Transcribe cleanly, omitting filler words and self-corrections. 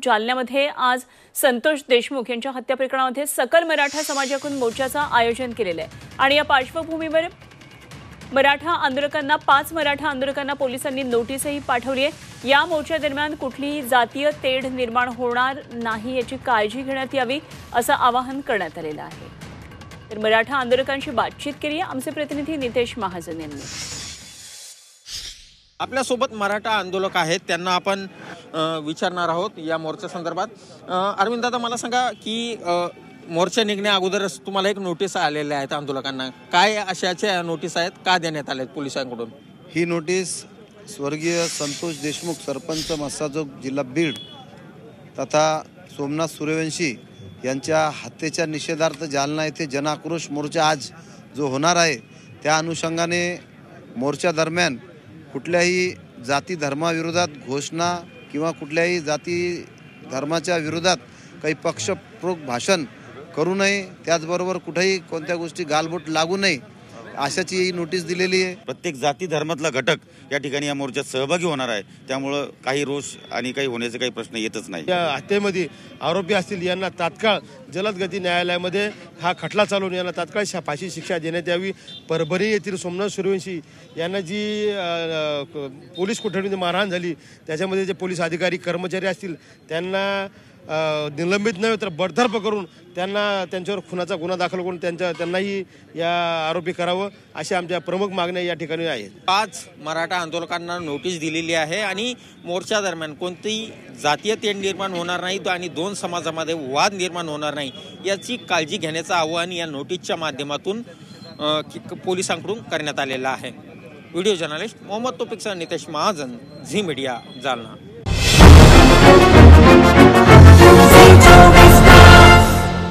जालन्यामध्ये आज संतोष देशमुख यांच्या हत्या प्रकरणामध्ये सकल मराठा समाजाकडून मोर्चाचं आयोजन केलेलं आहे आणि या पार्श्वभूमीवर पाच मराठा आंदोलकांना पोलिसांनी नोटीसही पाठवली आहे। या मोर्चा दरम्यान कुठलीही जातीय तेढ निर्माण होणार नाही याची काळजी घेण्यात यावी असं आवाहन करण्यात आलेलं आहे। तर मराठा आंदोलकांशी बातचीत केली आहे आमचे प्रतिनिधी नितेश महाजन यांनी। आपल्या सोबत मराठा आंदोलक आहेत, त्यांना आपण विचारणार आहोत या मोर्चा संदर्भात। अरविंद दादा, मला सांगा की मोर्चा निघण्या अगोदरच तुम्हाला एक नोटीस आलेल्या आहेत आंदोलकांना, काय अशाच्या नोटीस आहेत, का देण्यात आल्या पोलिसांकडून? ही नोटीस स्वर्गीय संतोष देशमुख सरपंच मस्साजोग जिल्हा बीड तथा सोमनाथ सूर्यवंशी यांच्या हत्येच्या निषेधार्थ जालना येथे जनआक्रोश मोर्चा आज जो होणार आहे त्या अनुषंगाने मोर्चा दरम्यान कुठल्याही जाती धर्माविरोधात घोषणा किंवा कुठल्याही जाती धर्माच्या विरोधात काही पक्षप्रमुख भाषण करू नये, त्याचबरोबर कुठेही कोणत्या गोष्टी गालबोट लागू नये अशाची ही नोटीस दिलेली आहे। प्रत्येक जाती धर्मातला घटक या ठिकाणी या मोर्चात सहभागी होणार आहे, त्यामुळे काही रोष आणि काही होण्याचे काही प्रश्न येतच नाही। या हत्येमध्ये आरोपी असतील यांना तात्काळ जलद गती न्यायालयामध्ये हा खटला चालवून यांना तात्काळ फाशी शिक्षा देण्यात यावी। परभणी येथील सोमनाथ सूर्यवंशी यांना जी पोलीस कोठडीमध्ये मारहाण झाली त्याच्यामध्ये जे पोलीस अधिकारी कर्मचारी असतील त्यांना निलंबित नव्हे तर बडतर्फ करून त्यांच्यावर खुनाचा गुन्हा दाखल करून त्यांनाही या आरोपी करावं अशी आमच्या प्रमुख मागण्या या ठिकाणी आहेत। 5 मराठा आंदोलकांना नोटीस दिलेली आहे आणि मोर्चा दरम्यान कोणतीही जातीय तेढ निर्माण होणार नाही आणि 2 समाजामध्ये वाद निर्माण होणार नाही याची काळजी घेण्याचं आवाहन या नोटीसच्या माध्यमातून पोलिसांकडून करण्यात आलेलं आहे। व्हिडिओ जर्नलिस्ट मोहम्मद तौफिकसह नितेश महाजन, झी मीडिया, जालना।